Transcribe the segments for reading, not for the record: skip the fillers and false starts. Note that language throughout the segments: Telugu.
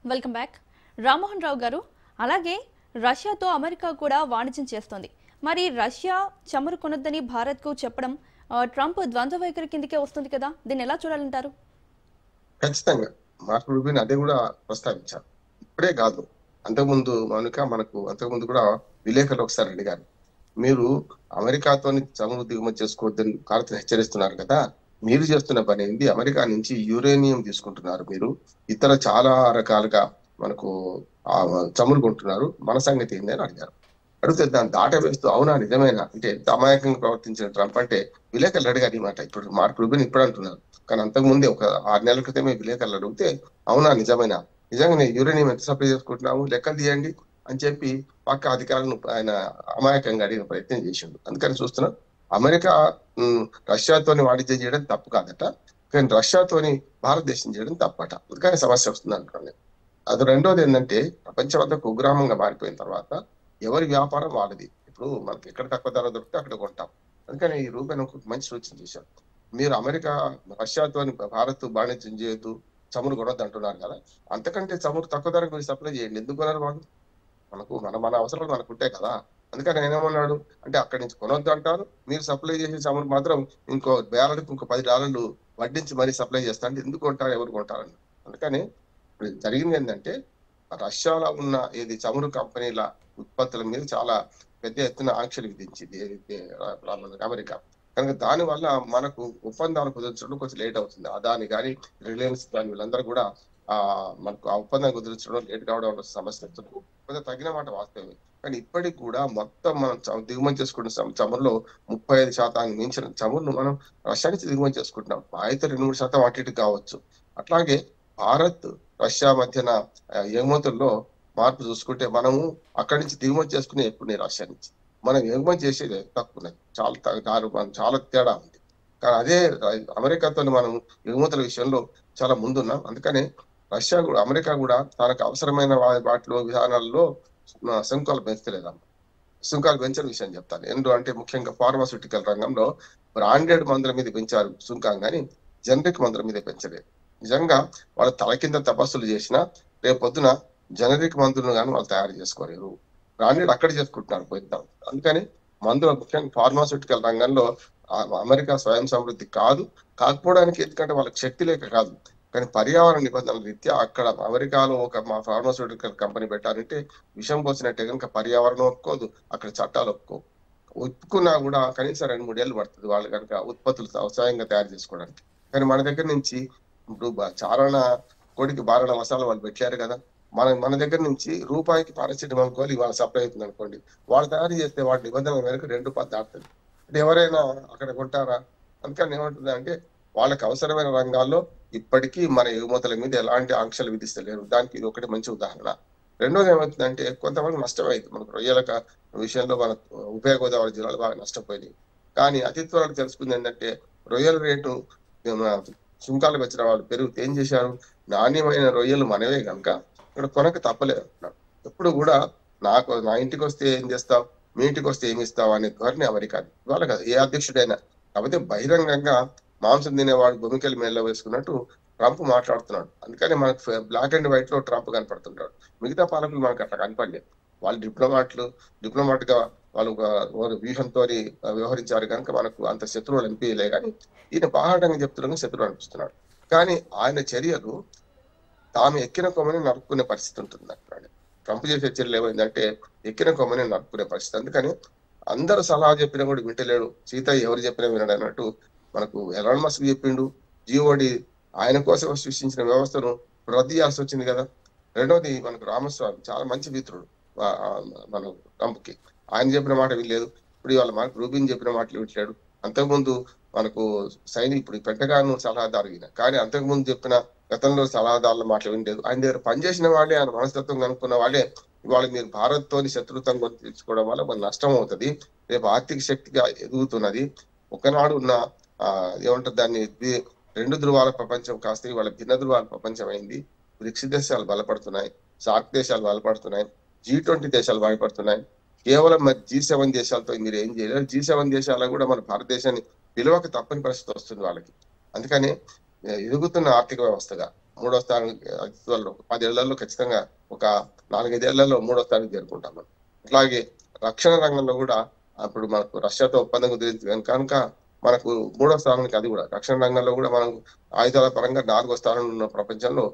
Welcome back. రామ్మోహన్ రావు గారు, అలాగే రష్యాతో అమెరికా కూడా వాణిజ్యం చేస్తోంది. మరి రష్యా చమురు కొనొద్దని భారత్కు చెప్పడం ట్రంప్ ద్వంద్వ వైఖరి కిందకే వస్తుంది కదా, దీన్ని ఎలా చూడాలంటారు? ఖచ్చితంగా మార్క్ రూబిన్ అదే కూడా ప్రస్తావించారు. ఇప్పుడే కాదు, అంతకుముందు అంతకుముందు కూడా విలేకరులు ఒకసారి అడిగారు, మీరు అమెరికాతోని చమురు దిగుమతి చేసుకోవద్దని భారత్ హెచ్చరిస్తున్నారు కదా, మీరు చేస్తున్న పని ఏంది? అమెరికా నుంచి యురేనియం తీసుకుంటున్నారు, మీరు ఇతర చాలా రకాలుగా మనకు చమురు కొంటున్నారు, మన సంగతి ఏంది అని అడిగారు. అడిగితే దాన్ని దాట వేస్తూ అవునా నిజమేనా అంటే ఎంత అమాయకంగా ప్రవర్తించిన ట్రంప్ అంటే విలేకరులు అడిగారు ఈ మాట. ఇప్పుడు మార్క్ రూబిన్ ఇప్పుడు అంటున్నారు, కానీ అంతకుముందే ఒక 6 నెలల క్రితమే విలేకరులు అడిగితే అవునా నిజమేనా, నిజంగానే యురేనియం ఎంత సప్లై చేసుకుంటున్నాము లెక్కలు తీయండి అని చెప్పి పక్క అధికారులను ఆయన అమాయకంగా అడిగిన ప్రయత్నం చేసిండు. అందుకని చూస్తున్నాం అమెరికా రష్యాతోని వాణిజ్యం చేయడం తప్పు కాదట, కానీ రష్యాతోని భారతదేశం చేయడం తప్పట. అందుకని సమస్య వస్తుంది అనుకోండి. అది రెండోది ఏంటంటే ప్రపంచం అంతా కుగ్రామంగా మారిపోయిన తర్వాత ఎవరి వ్యాపారం వాళ్ళది. ఇప్పుడు మనకి ఎక్కడ తక్కువ ధర దొరికితే అక్కడ కొంటాం. అందుకని ఈ రూపాయలు ఒక మంచి సూచన చేశారు. మీరు రష్యాతో భారత్ వాణిజ్యం చేయొద్దు, చమురు కొనొద్దు అంటున్నారు కదా, అంతకంటే చమురు తక్కువ ధరకు మీరు సప్లై చేయండి. ఎందుకు కొనరు వాళ్ళు? మన అవసరాలు మనకు ఉంటాయి కదా. అందుకని ఆయన ఏమన్నాడు అంటే అక్కడి నుంచి కొనొద్దు అంటారు, మీరు సప్లై చేసే చమురు మాత్రం ఇంకో బ్యారెల్కి ఇంకో $10 వడ్డించి మరీ సప్లై చేస్తా అంటే ఎందుకు కొంటారు, ఎవరు కొంటారని. అందుకని ఇప్పుడు జరిగింది ఏంటంటే రష్యాలో ఉన్న చమురు కంపెనీల ఉత్పత్తుల మీద చాలా పెద్ద ఎత్తున ఆంక్షలు విధించింది అమెరికా. కనుక దాని వల్ల మనకు ఒప్పందాలు కుదిరించడం కొంచెం లేట్ అవుతుంది. అదాని కానీ రిలయన్స్ కానీ వీళ్ళందరూ కూడా మనకు ఆ ఒప్పందం కుదిరించడం లేట్ కావడం వల్ల సమస్య కొంచెం తగిన మాట వాస్తవమే. కానీ ఇప్పటికి కూడా మొత్తం మనం దిగుమతి చేసుకుంటున్న చమురులో 35% మించిన చమురును మనం రష్యా నుంచి దిగుమతి చేసుకుంటున్నాం. అయితే 2-3% అటు ఇటు కావచ్చు. అట్లాగే భారత్ రష్యా మధ్యన ఎగుమతుల్లో మార్పు చూసుకుంటే మనము అక్కడి నుంచి దిగుమతి చేసుకునే ఎక్కువ రష్యా నుంచి, మనం ఎగుమతి చేసేది తక్కువ, చాలా తేడా ఉంది. కానీ అదే అమెరికాతో మనం ఎగుమతుల విషయంలో చాలా ముందున్నాం. అందుకనే అమెరికా కూడా తనకు అవసరమైన వాటిలో విధానాల్లో సుంకాలు పెంచలేదమ్మా. సుంకాలు పెంచిన విషయం చెప్తాను. అంటే ముఖ్యంగా ఫార్మాస్యూటికల్ రంగంలో బ్రాండెడ్ మందుల మీద పెంచారు సుంకం, కానీ జనరిక్ మందుల మీద పెంచలేదు. నిజంగా వాళ్ళు తల కింద తపస్సులు చేసినా రేపు పొద్దున జనరిక్ మందులను కానీ వాళ్ళు తయారు చేసుకోలేరు, బ్రాండెడ్ అక్కడ చేసుకుంటున్నారు పోయిద్దాం. అందుకని మందుల ముఖ్యంగా ఫార్మాస్యూటికల్ రంగంలో అమెరికా స్వయం సమృద్ధి కాకపోవడానికి ఎందుకంటే వాళ్ళకి శక్తి లేక కాదు, కానీ పర్యావరణ నిబంధనల రీత్యా అక్కడ అమెరికాలో ఒక ఫార్మాస్యూటికల్ కంపెనీ పెట్టాలంటే విషం పోసినట్టే కనుక పర్యావరణం ఒప్పుకోదు, అక్కడ చట్టాలు ఒప్పుకున్నా కూడా కనీసం 2-3 ఏళ్ళు పడుతుంది వాళ్ళు కనుక ఉత్పత్తులు స్వయంగా తయారు చేసుకోవడానికి. కానీ మన దగ్గర నుంచి ఇప్పుడు చారణ కోడికి బారణ మసాలా వాళ్ళు పెట్టారు కదా, మన దగ్గర నుంచి రూపాయికి పారాసిటమాల్ గోళీ ఇవాళ సప్లై అవుతుంది అనుకోండి, వాళ్ళు తయారు చేస్తే వాటి నిబంధనల మేరకు 2 రూపాయలు దాటుతుంది. అంటే ఎవరైనా అక్కడ కొంటారా? అందుకని ఏమంటుంది అంటే వాళ్ళకి అవసరమైన రంగాల్లో ఇప్పటికీ మన ఎగుమతుల మీద ఎలాంటి ఆంక్షలు విధిస్తలేరు. దానికి ఇది ఒకటి మంచి ఉదాహరణ. రెండోది ఏమవుతుందంటే కొంతమంది నష్టమైంది. మనకు రొయ్యల విషయంలో మన ఉభయ గోదావరి జిల్లాలు బాగా నష్టపోయింది. కానీ అతి త్వరలో తెలుసుకుంది ఏంటంటే రొయ్యల రేటు సుంకాలు పెంచిన వాళ్ళు పెరిగితే ఏం చేశారు, నాణ్యమైన రొయ్యలు మనవే కనుక ఇక్కడ కొనక తప్పలేదు అంటున్నాడు. ఎప్పుడు కూడా నా ఇంటికి వస్తే ఏం చేస్తావు, మీ ఇంటికి వస్తే ఏమి ఇస్తావు అనే ధోరణి అమెరికా ఇవాళ కదా ఏ అధ్యక్షుడైనా. కాకపోతే బహిరంగంగా మాంసం తినేవాడు భూమికలు మేళ్ళ వేసుకున్నట్టు ట్రంప్ మాట్లాడుతున్నాడు. అందుకని మనకు బ్లాక్ అండ్ వైట్ లో ట్రంప్ కనపడుతుంటాడు. మిగతా పాలకులు మనకు అట్లా కనపడలేదు. వాళ్ళు డిప్లొమాట్ గా వాళ్ళు వ్యూహంతో వ్యవహరించారు కనుక మనకు అంత శత్రువులు అనిపించలే. కానీ ఈయన బాహాటంగా చెప్తున్నాను శత్రువు అనిపిస్తున్నాడు. కానీ ఆయన చర్యలు తాను ఎక్కిన కొమ్మని నరుక్కునే పరిస్థితి ఉంటుంది అంటున్నాడు. ట్రంప్ చేసే చర్యలు ఏమైందంటే ఎక్కిన కొమ్మని నరుక్కునే పరిస్థితి. అందుకని అందరు సలహా చెప్పినా కూడా వింటలేడు, సీతయ్య ఎవరు చెప్పినా వినడు అన్నట్టు మనకు ఎలాన్ మస్క్ చెప్పిండు. జిఓడి ఆయన కోసం సృష్టించిన వ్యవస్థను రద్దు చేయాల్సి వచ్చింది కదా. రెండోది మనకు రామస్వామి చాలా మంచి మిత్రుడు మన ట్రంప్కి, ఆయన చెప్పిన మాట వినలేదు. ఇప్పుడు ఇవాళ మనకు రూబిన్ చెప్పిన మాటలు వింటలేడు. అంతకుముందు మనకు ఇప్పుడు పెంటగాను సలహాదారు ఈయన, కానీ అంతకుముందు చెప్పిన గతంలో సలహాదారుల మాటలు వినలేదు. ఆయన దగ్గర పనిచేసిన వాళ్ళే, ఆయన మనస్తత్వం కనుక్కున్న వాళ్ళే ఇవాళ మీరు భారత్ తోని శత్రుత్వం తెచ్చుకోవడం వల్ల మన నష్టం అవుతుంది, రేపు ఆర్థిక శక్తిగా ఎదుగుతున్నది. ఒకనాడు ఉన్న ఏమంటారు దాన్ని 2 ధృవాల ప్రపంచం కాస్త ఇవాళ భిన్న ధృవాల ప్రపంచం అయింది. బ్రిక్స్ దేశాలు బలపడుతున్నాయి, సార్క్ దేశాలు బలపడుతున్నాయి, G20 దేశాలు బలపడుతున్నాయి. కేవలం మరి G7 దేశాలతో మీరు ఏం చేయలేరు. G7 దేశాలకు కూడా మన భారతదేశాన్ని పిలవక తప్పని పరిస్థితి వస్తుంది వాళ్ళకి. అందుకని ఎదుగుతున్న ఆర్థిక వ్యవస్థగా మూడో స్థానానికి అతి త్వరలో 10 ఏళ్లలో ఖచ్చితంగా ఒక 4-5 ఏళ్లలో మూడో స్థానానికి చేరుకుంటాం మనం. అట్లాగే రక్షణ రంగంలో కూడా అప్పుడు మనకు రష్యాతో ఒప్పందం కుదిరింది కనుక మనకు మూడో స్థానానికి అది కూడా రక్షణ రంగంలో కూడా మనం ఆయుధాల పరంగా 4వ స్థానంలో ఉన్న ప్రపంచంలో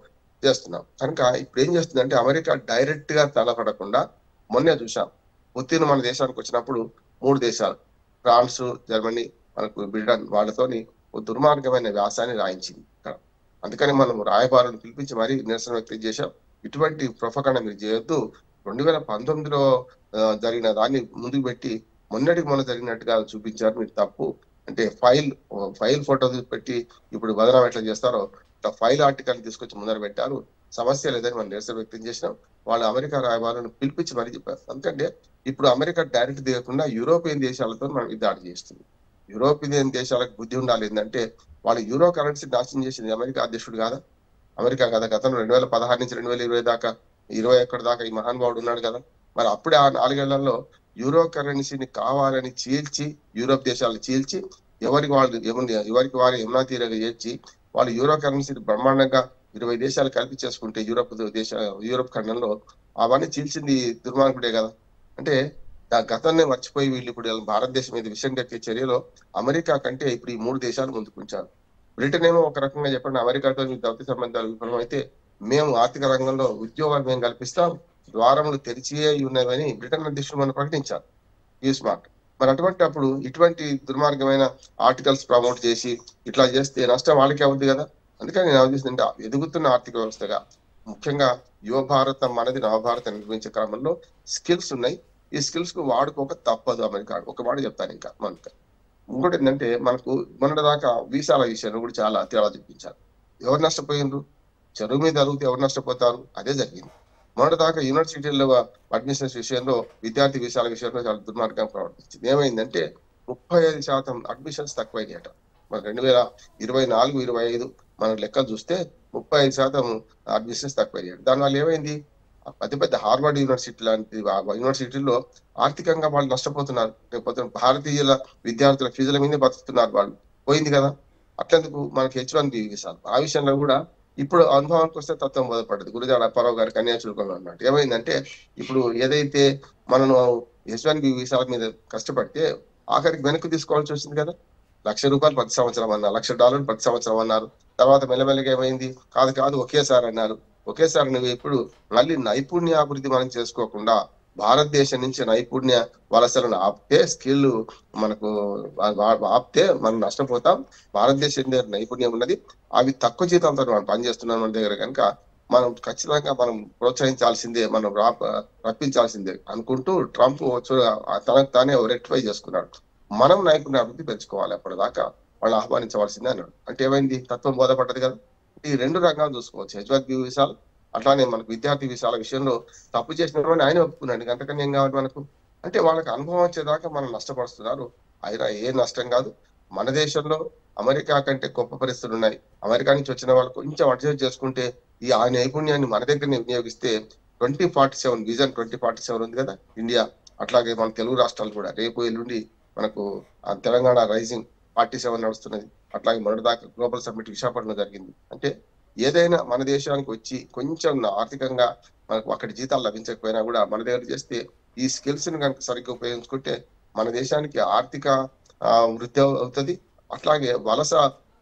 చేస్తున్నాం. కనుక ఇప్పుడు ఏం చేస్తుందంటే అమెరికా డైరెక్ట్ గా తలపడకుండా మొన్నే చూసాం పుతిన్ మన దేశానికి వచ్చినప్పుడు 3 దేశాలు ఫ్రాన్స్, జర్మనీ, మనకు బ్రిటన్ వాళ్ళతోని ఓ దుర్మార్గమైన వ్యాసాన్ని రాయించింది ఇక్కడ. అందుకని మనం రాయబారులను పిలిపించి మరీ నిరసన వ్యక్తం చేశాం. ఇటువంటి ప్రొపగండా మీరు చేయొద్దు. 2019లో జరిగిన దాన్ని ముందుకు పెట్టి మొన్నటికి మొన్న జరిగినట్టుగా చూపించారు, మీరు తప్పు. అంటే ఫైల్ ఫోటో పెట్టి ఇప్పుడు బదనాం ఎట్లా చేస్తారో ఇట్లా ఫైల్ ఆర్టికల్ తీసుకొచ్చి ముందర పెట్టారు. సమస్య లేదని మనం నిరసన వ్యక్తం చేసినాం. వాళ్ళు అమెరికా రాయబారులను పిలిపించి మరీ చెప్పారు. ఎందుకంటే ఇప్పుడు అమెరికా డైరెక్ట్ దిగకుండా యూరోపియన్ దేశాలతో మనం దాడి చేస్తుంది. యూరోపియన్ దేశాలకు బుద్ధి ఉండాలి. ఏంటంటే వాళ్ళు యూరో కరెన్సీ నాశనం చేసింది అమెరికా అధ్యక్షుడు కాదా? అమెరికా కదా. గతంలో 2016 నుంచి 2020 దాకా 21 దాకా ఈ మహానుభావుడు ఉన్నాడు కదా. మరి అప్పుడే ఆ 4 ఏళ్లలో యూరో కరెన్సీని కావాలని చీల్చి యూరోప్ దేశాలను చీల్చి ఎవరికి వారు యమునా తీరగా చేర్చి వాళ్ళు యూరో కరెన్సీని బ్రహ్మాండంగా 20 దేశాలు కలిపి చేసుకుంటే యూరోప్ ఖండంలో అవన్నీ చీల్చింది దుర్మార్గుడే కదా. అంటే గతాన్ని మర్చిపోయి వీళ్ళు ఇప్పుడు భారతదేశం మీద విషయం కక్కే చర్యలో అమెరికా కంటే ఇప్పుడు ఈ 3 దేశాలు ముందుకుంచారు. బ్రిటన్ ఏమో ఒక రకంగా చెప్పండి అమెరికాతో దౌత్య సంబంధాలు విఫలం అయితే మేము ఆర్థిక రంగంలో ఉద్యోగాలు మేము కల్పిస్తాం, ద్వారములు తెరిచియే ఉన్నవని బ్రిటన్ అధ్యక్షుడు మనం ప్రకటించారు స్మార్ట్. మరి అప్పుడు ఇటువంటి దుర్మార్గమైన ఆర్టికల్స్ ప్రమోట్ చేసి ఇట్లా చేస్తే నష్టం వాళ్ళకే అవుతుంది కదా. అందుకని నేను ఆలోచిస్తుంటే ఎదుగుతున్న ఆర్థిక వ్యవస్థగా ముఖ్యంగా యువ భారతం మనది నవభారతం నిర్మించే క్రమంలో స్కిల్స్ ఉన్నాయి. ఈ స్కిల్స్ కు వాడుకోక తప్పదు అమెరికా. ఒక మాట చెప్తాను ఇంకా మనకు. ఇంకోటి ఏంటంటే మనకు మొన్నటిదాకా వీసాల విషయంలో కూడా చాలా తేడా చూపించారు. ఎవరు నష్టపోయిండ్రు? చెరువు మీద అడిగితే ఎవరు నష్టపోతారు? అదే జరిగింది. మొన్నటిదాకా యూనివర్సిటీల్లో అడ్మిషన్స్ విషయంలో విద్యార్థి వీసాల విషయంలో చాలా దుర్మార్గంగా ప్రవర్తించింది. ఏమైందంటే 35% అడ్మిషన్స్ తక్కువైనాయట. మన 2024-25 మన లెక్కలు చూస్తే 35% అడ్మిషన్స్ తక్కువయ్యాయి. దానివల్ల ఏమైంది? పెద్ద పెద్ద హార్వర్డ్ యూనివర్సిటీ లాంటి యూనివర్సిటీల్లో ఆర్థికంగా వాళ్ళు నష్టపోతున్నారు. లేకపోతే భారతీయుల విద్యార్థుల ఫీజుల మీద బతుకుతున్నారు వాళ్ళు. పోయింది కదా. అట్లెందుకు మనకి H1B వీసాలు ఆ విషయంలో కూడా ఇప్పుడు అనుభవానికి వస్తే తత్వం బోధపడ్డది. గురజాడ అప్పారావు గారి కన్యాశుల్కంలో అన్నట్టు ఏమైందంటే ఇప్పుడు ఏదైతే మనం H1B వీసాల మీద కష్టపడితే ఆఖరికి వెనక్కి తీసుకోవాల్సి వచ్చింది కదా. ₹1,00,000 ప్రతి సంవత్సరం అన్నారు, $1,00,000 ప్రతి సంవత్సరం అన్నారు. తర్వాత మెల్లమెల్లగా ఏమైంది? కాదు ఒకేసారి అన్నారు. ఒకేసారి నువ్వు ఇప్పుడు మళ్ళీ నైపుణ్యాభివృద్ధి మనం చేసుకోకుండా భారతదేశం నుంచి నైపుణ్య వలసలను ఆపితే స్కిల్ మనకు ఆపితే మనం నష్టపోతాం. భారతదేశం దగ్గర నైపుణ్యం ఉన్నది, అవి తక్కువ జీతంతో మనం పనిచేస్తున్నాం మన దగ్గర. కనుక మనం ఖచ్చితంగా మనం ప్రోత్సహించాల్సిందే, మనం రప్పించాల్సిందే అనుకుంటూ ట్రంప్ తనకు తానే రెక్టిఫై చేసుకున్నాడు. మనం నైపుణ్యాభివృద్ధి పెంచుకోవాలి, అప్పటిదాకా వాళ్ళు ఆహ్వానించవలసిందే అన్నాడు. అంటే ఏమైంది? తత్వం బోధపడ్డది కదా. ఈ 2 రంగాలు చూసుకోవచ్చు, H1B వీసాలు అట్లానే మనకు విద్యార్థి వీసాల విషయంలో తప్పు చేసిన ఆయన ఒప్పుకున్నాడు. అంతకన్నా ఏం కావాలి మనకు? అంటే వాళ్ళకి అనుభవం వచ్చేదాకా మనం నష్టపరుస్తున్నారు. అయినా ఏ నష్టం కాదు. మన దేశంలో అమెరికా కంటే గొప్ప పరిస్థితులు ఉన్నాయి. అమెరికా నుంచి వచ్చిన వాళ్ళు కొంచెం అడ్జస్ట్ చేసుకుంటే ఆ నైపుణ్యాన్ని మన దగ్గరనే వినియోగిస్తే 2047 విజన్ 2047 ఉంది కదా ఇండియా. అట్లాగే మన తెలుగు రాష్ట్రాలు కూడా రేపు ఎల్లుండి మనకు తెలంగాణ రైజింగ్ 47 నడుస్తున్నది. అట్లాగే మొన్నటిదాకా గ్లోబల్ సమ్మిట్ విశాఖపట్నంలో జరిగింది. అంటే ఏదైనా మన దేశానికి వచ్చి కొంచెం ఆర్థికంగా మనకు అక్కడి జీతాలు లభించకపోయినా కూడా మన దగ్గర చేస్తే ఈ స్కిల్స్ ని కనుక సరిగ్గా ఉపయోగించుకుంటే మన దేశానికి ఆర్థిక వృద్ధి అవుతుంది. అట్లాగే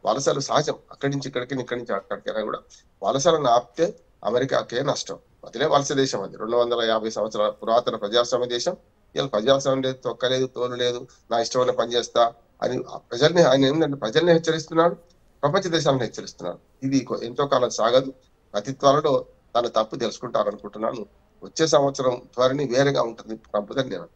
వలసలు సహజం. అక్కడి నుంచి ఇక్కడికి అక్కడికైనా కూడా వలసలను ఆపితే అమెరికాకే నష్టం. అదిలే వలస దేశం. అది 250 సంవత్సరాల పురాతన ప్రజాస్వామ్య దేశం. ఇలా ప్రజాస్వామ్యం లేదు, తొక్కలేదు, తోలు లేదు, నా ఇష్టమైన పని చేస్తా అని ఆయన ఏంటంటే ప్రజల్ని హెచ్చరిస్తున్నాడు, ప్రపంచ దేశాలను హెచ్చరిస్తున్నాడు. ఇది ఎంతో కాలం సాగదు. అతి త్వరలో తన తప్పు తెలుసుకుంటారనుకుంటున్నాను. వచ్చే సంవత్సరం త్వరని వేరేగా ఉంటుంది ప్రభుత్వం నేను